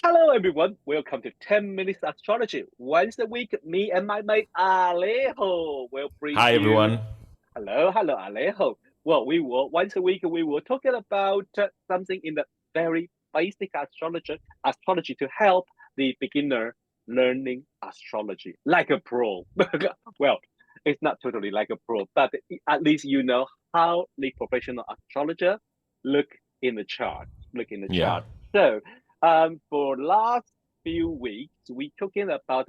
Hello, everyone. Welcome to 10 Minutes Astrology. Once a week, me and my mate Alejo will bring Hi you. everyone. Hello, Alejo. Well, we will once a week we will talking about something in the very basic astrology to help the beginner learning astrology like a pro. Well, it's not totally like a pro, but at least you know how the professional astrologer look in the chart. Look in the Yeah. chart. So for last few weeks, we talking about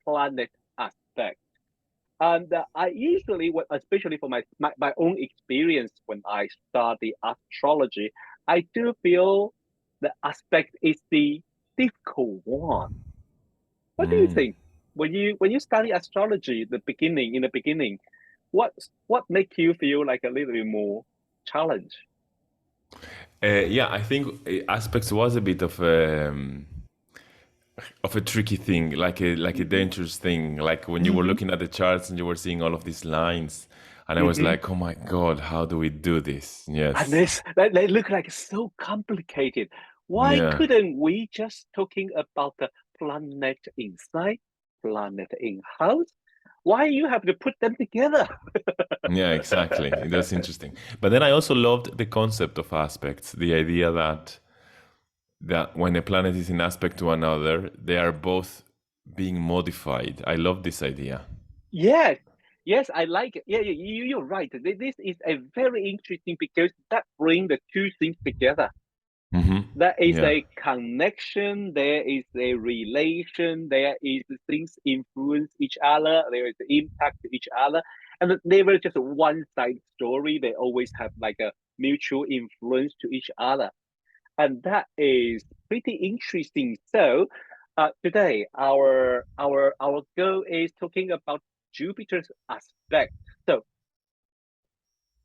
planet aspect. And I usually, especially for my own experience when I study astrology, I do feel the aspect is the difficult one. What do you Mm. think? When you study astrology, in the beginning, what make you feel like a little bit more challenge? Yeah, I think aspects was a bit of a tricky thing, like a Mm-hmm. dangerous thing. Like when you were Mm-hmm. looking at the charts and you were seeing all of these lines, and I was Mm-hmm. like, oh my God, how do we do this? And Yes. this they look like so complicated. Why Yeah. couldn't we just talking about the planet inside, planet in house? Why you have to put them together? Yeah, exactly. That's interesting. But then I also loved the concept of aspects, the idea that when a planet is in aspect to another, they are both being modified. I love this idea. Yes, yes, I like it. Yeah, you're right. This is a very interesting because that bring the two things together. Hmm. There is Yeah. a connection, there is a relation, there is things influence each other, there is impact to each other, and never just a one-side story. They always have like a mutual influence to each other, and that is pretty interesting. So, today our goal is talking about Jupiter's aspect. So,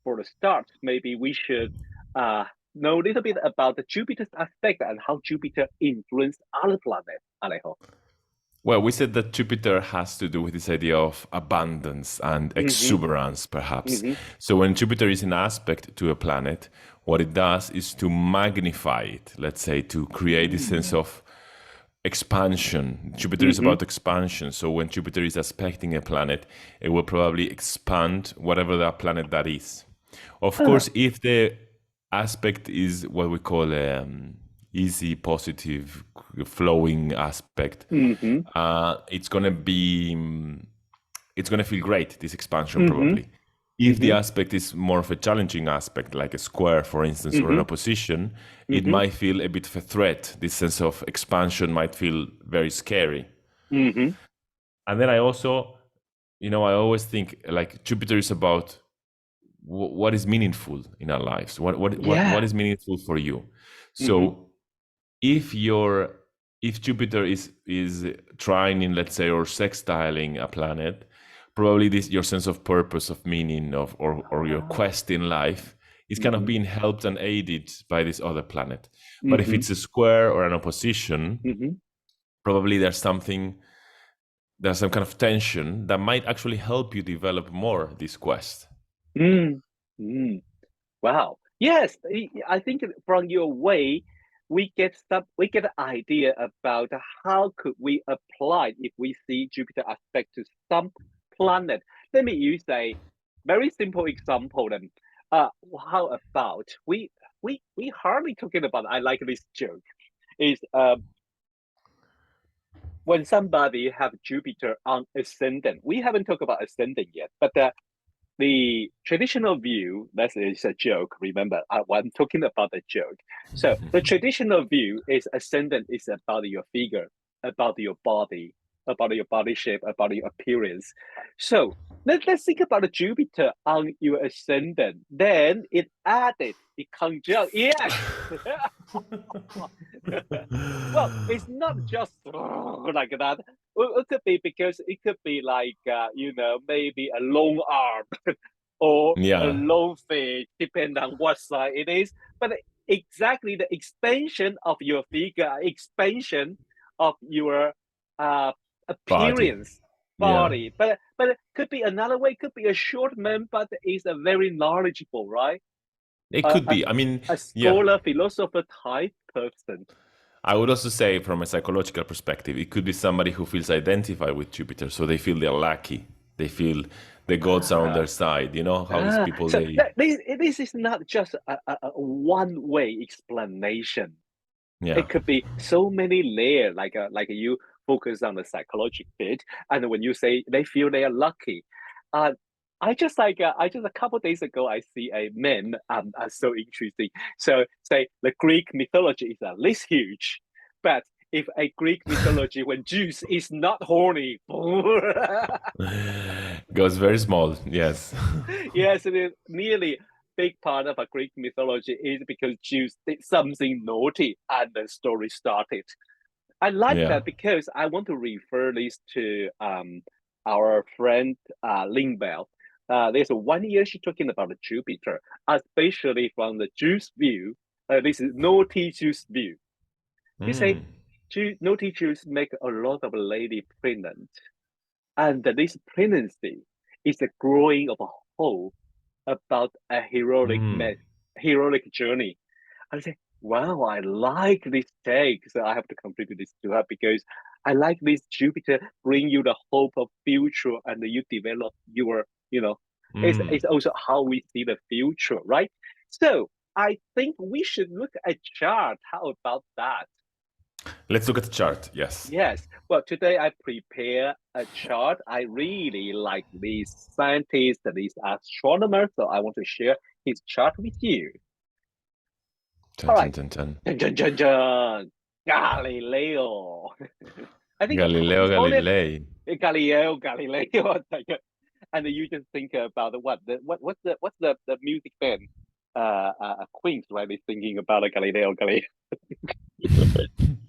for the start, maybe we should uh, know a little bit about the Jupiter's aspect and how Jupiter influenced other planets, Alejo. Well, we said that Jupiter has to do with this idea of abundance and Mm-hmm, exuberance, perhaps. mm-hmm, So when Jupiter is in aspect to a planet, what it does is to magnify it, let's say, to create this sense of expansion. Jupiter is mm-hmm, about expansion. So when Jupiter is aspecting a planet, it will probably expand whatever that planet that is. Of uh, course, if the aspect is what we call easy, positive, flowing aspect, mm-hmm, it's gonna be it's gonna feel great, this expansion mm-hmm, probably. If the mm-hmm, aspect is more of a challenging aspect, like a square, for instance, or an mm-hmm, opposition, it mm-hmm, might feel a bit of a threat. This sense of expansion might feel very scary. mm-hmm. And then I also, I always think like Jupiter is about what is meaningful in our lives. What Yeah. is meaningful for you? Mm-hmm, So if your if Jupiter is trining, let's say, or sextiling a planet, probably this your sense of purpose, of meaning, of or your ah, quest in life is kind of mm-hmm, being helped and aided by this other planet. But if mm-hmm, it's a square or an opposition, mm-hmm. probably there's some kind of tension that might actually help you develop more this quest. Mm, mm. Wow. Yes, I think from your way, we get an idea about how could we apply if we see Jupiter aspect to some planet. Let me use a very simple example then. Uh, how about we hardly talking about. I like this joke. Is when somebody have Jupiter on ascendant. We haven't talked about ascendant yet, but the traditional view, that is a joke, remember, I'm talking about the joke. So the traditional view is ascendant is about your figure, about your body shape, about your appearance. So let's think about the Jupiter on your ascendant. Then it added, it conjunct, yes. Well, it's not just like that. It could be because it could be like maybe a long arm or a Yeah, long feet, depending on what side it is. But exactly the expansion of your figure, expansion of your uh, body. appearance, Yeah, body. But it could be another way. It could be a short man, but is a very knowledgeable, right? it A, could a, be. I mean, a yeah. scholar, philosopher type person. I would also say, from a psychological perspective, it could be somebody who feels identified with Jupiter, so they feel they're lucky. They feel the gods are on Ah, their side. You know how these people so they, this is not just a one-way explanation. yeah. It could be so many layers, like you focus on the psychology bit, and when you say they feel they are lucky, uh, I just a couple days ago I see a meme so interesting. So say the Greek mythology is at least huge, but if a Greek mythology when Zeus is not horny, Goes very small, yes. yes, it is nearly big part of a Greek mythology is because Zeus did something naughty and the story started. I like Yeah. that because I want to refer this to our friend Lin Bell. There's a 1 year she's talking about the Jupiter, especially from the Jews view. This is naughty Jews view. He say Mm. naughty Jews make a lot of lady pregnant, and this pregnancy is the growing of a hope about a Mm. heroic journey. I say, wow, I like this take. So I have to complete this to her because I like this Jupiter bring you the hope of future and you develop your, Mm. it's also how we see the future, right? So I think we should look at chart. How about that? Let's look at the chart. Yes. Yes. Well, today I prepare a chart. I really like these scientists, these astronomers, so I want to share his chart with you. Dun, All dun, right. dun, dun. Dun, dun, dun, dun. Galileo. I think Galileo it's only Galilei. Galileo. And you just think about what's the music band? Queens, right? Is thinking about a Galileo.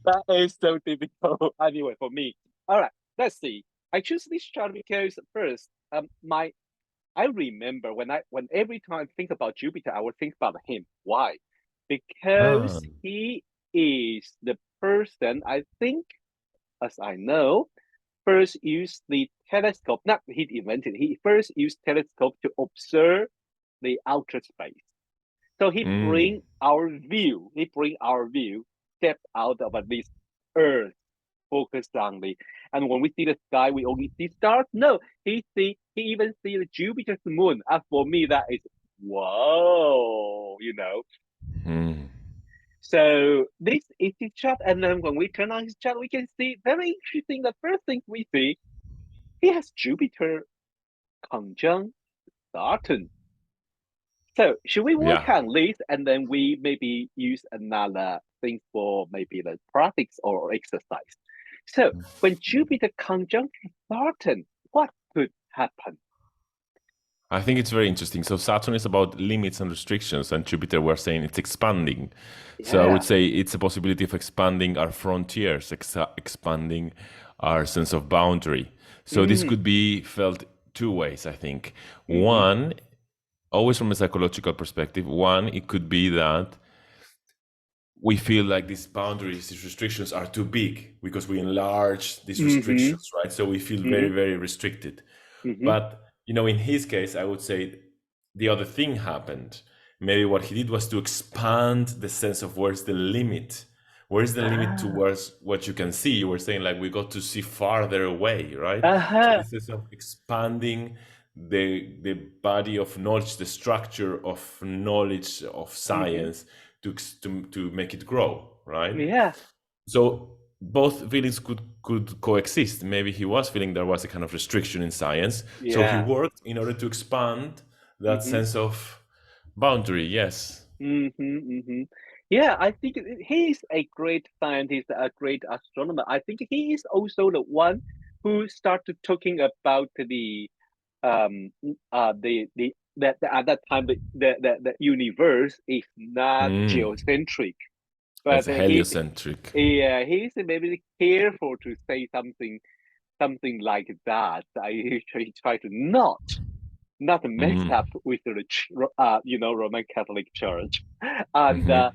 That is so difficult. Anyway, for me. All right, let's see. I choose this chart because first, my I remember when every time I think about Jupiter, I would think about him. Why? Ah. Because he is the person I think, as I know, first used the telescope. Not he invented. He first used telescope to observe the outer space. So he Mm. bring our view. He bring our view step out of this Earth focused on the. And when we see the sky, we only see stars. No, he even see the Jupiter's moon. And for me, that is whoa. Mm. So this is his chart, and then when we turn on his chart, we can see very interesting. The first thing we see, he has Jupiter conjunct Saturn. So should we work Yeah. on this, and then we maybe use another thing for maybe the practice or exercise? So when Jupiter conjunct Saturn, what could happen? I think it's very interesting. So Saturn is about limits and restrictions, and Jupiter, we're saying it's expanding. So I would Yeah. say it's a possibility of expanding our frontiers, expanding our sense of boundary. So this Mm, could be felt two ways, I think. mm-hmm. One, always from a psychological perspective, one, it could be that we feel like these boundaries, these restrictions are too big because we enlarge these Mm-hmm. restrictions, right? So we feel Mm-hmm. very, very restricted. Mm-hmm. But, in his case, I would say the other thing happened. Maybe what he did was to expand the sense of where's the limit. Where's the limit Ah, towards what you can see? You were saying like we got to see farther away, right? So uh-huh. this is of expanding the body of knowledge, the structure of knowledge of Mm-hmm. science to make it grow, right? Yeah. So both feelings could coexist. Maybe he was feeling there was a kind of restriction in science, so he Yeah. worked in order to expand that Mm-hmm. sense of boundary. Yes. Mm-hmm. Mm-hmm. Yeah, I think he's a great scientist, a great astronomer. I think he is also the one who started talking about the at that time the universe is not Mm. geocentric, but It's a heliocentric. he's maybe careful to say something like that. I usually try to not mess Mm. up with the Roman Catholic Church, and Hmm.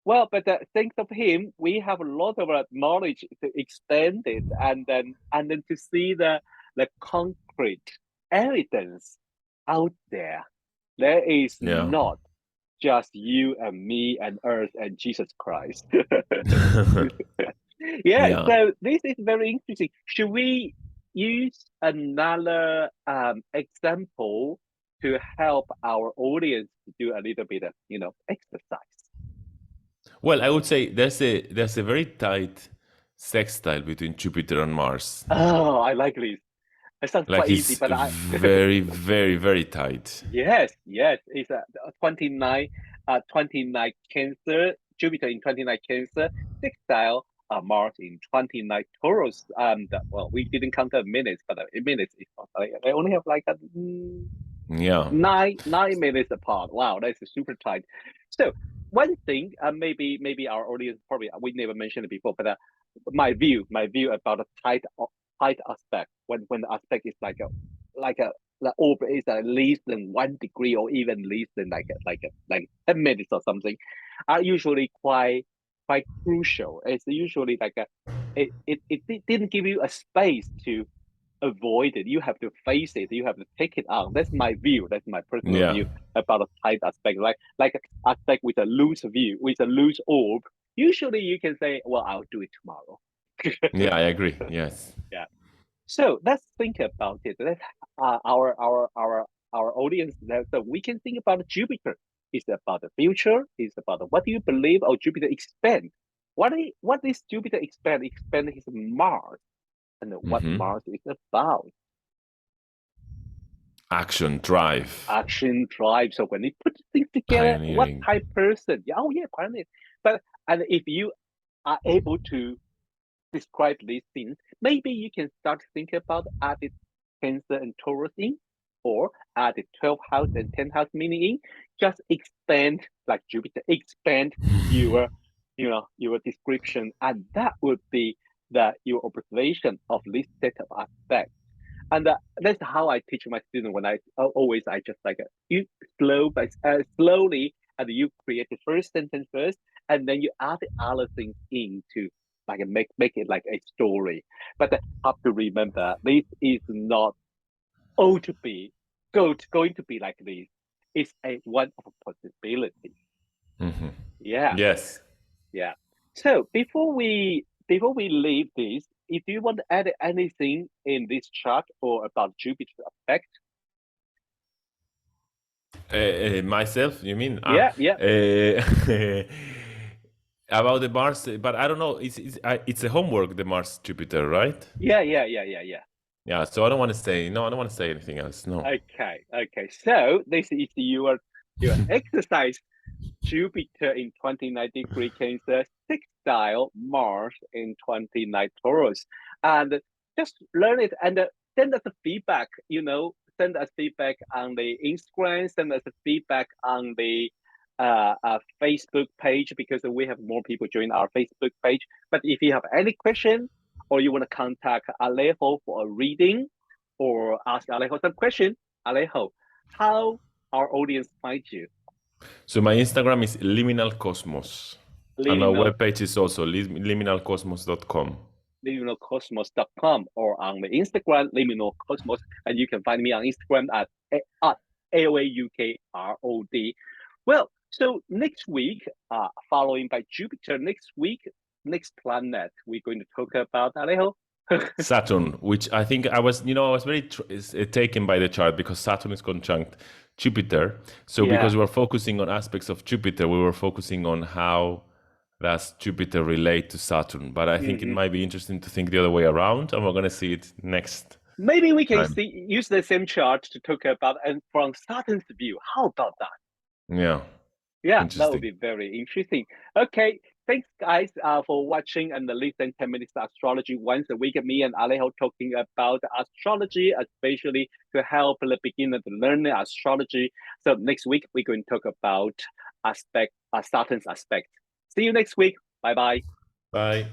but thanks of him, we have a lot of knowledge to extend it, and then to see the concrete evidence out there. There is Yeah. not. just you and me and Earth and Jesus Christ. Yeah, Yeah. so this is very interesting. Should we use another example to help our audience to do a little bit of, exercise? Well, I would say there's a very tight sextile between Jupiter and Mars. Oh, I like this. It sounds Like quite easy, it's but I very, very, very tight. yes, yes, it's a 29, 29 Cancer, Jupiter in 29 Cancer, sextile Mars in 29 Taurus. And well, we didn't count the minutes, but in minutes, it's not like, they only have like a, Yeah. 9 minutes apart. Wow, that's super tight. So one thing, maybe our audience probably we never mentioned it before, but my view about a tight aspect when the aspect is like a the orbit is at least than 1 degree or even less than like 10 minutes or something, are usually quite crucial. It's usually like it didn't give you a space to avoid it. You have to face it. You have to take it on. That's my view. That's my personal Yeah. view about a tight aspect. Like an aspect with a loose view, with a loose orb. Usually, you can say, "Well, I'll do it tomorrow." Yeah, I agree. Yes. Yeah. So let's think about it. Let's our audience. So we can think about Jupiter. It's about the future. It's about what do you believe of Jupiter expand? What is Jupiter expand? Expand his Mars and what Hmm. Mars is about. Action, drive, Action drive. So when they put things together, what pioneering. type person? Yeah, oh yeah, pioneer. But and if you are able to describe these things, maybe you can start thinking about added Cancer and Taurus in, or added 12 house and 10 house meaning in. Just expand like Jupiter, expand your your description, and that would be your observation of this set of aspects. And that's how I teach my students. When I just like you slowly, and you create the first sentence first, and then you add the other things into like make it like a story. But have to remember, this is not going to be going to be like this. It's a one of a possibility. Hmm. Yeah, Yes. yeah. So before we leave this, if you want to add anything in this chart or about Jupiter effect, Myself, you mean? yeah, yeah, About the Mars, but I don't know. It's a homework, the Mars Jupiter, right? yeah. Yeah. So I don't want to say no. I don't want to say anything else. No. Okay. So this is your exercise. Jupiter in 29-degree Cancer, sextile Mars in 29 Taurus. And just learn it and send us a feedback, send us feedback on the Instagram, send us a feedback on the Facebook page, because we have more people join our Facebook page. But if you have any question or you want to contact Alejo for a reading or ask Alejo some question, Alejo, how our audience find you? So my Instagram is Liminal Cosmos, and my Liminal webpage is also liminalcosmos.com. liminalcosmos.com or on the Instagram liminalcosmos, and you can find me on Instagram at AOAUKROD. Well, so next week, following by Jupiter, next planet we're going to talk about, Alejo. Saturn, which I think I was very taken by the chart because Saturn is conjunct Jupiter. So Yeah. because we were focusing on aspects of Jupiter, we were focusing on how does Jupiter relate to Saturn. But I think it Mm-hmm. might be interesting to think the other way around, and we're going to see it next Maybe we can time. use the same chart to talk about and from Saturn's view. How about that? Yeah, Yeah, that would interesting. be very interesting. Okay, thanks guys for watching and listen 10 minutes astrology once a week. Me and Alejo talking about astrology, especially to help the beginner to learn astrology. So next week we're going to talk about Saturn's aspect. See you next week. Bye bye. Bye.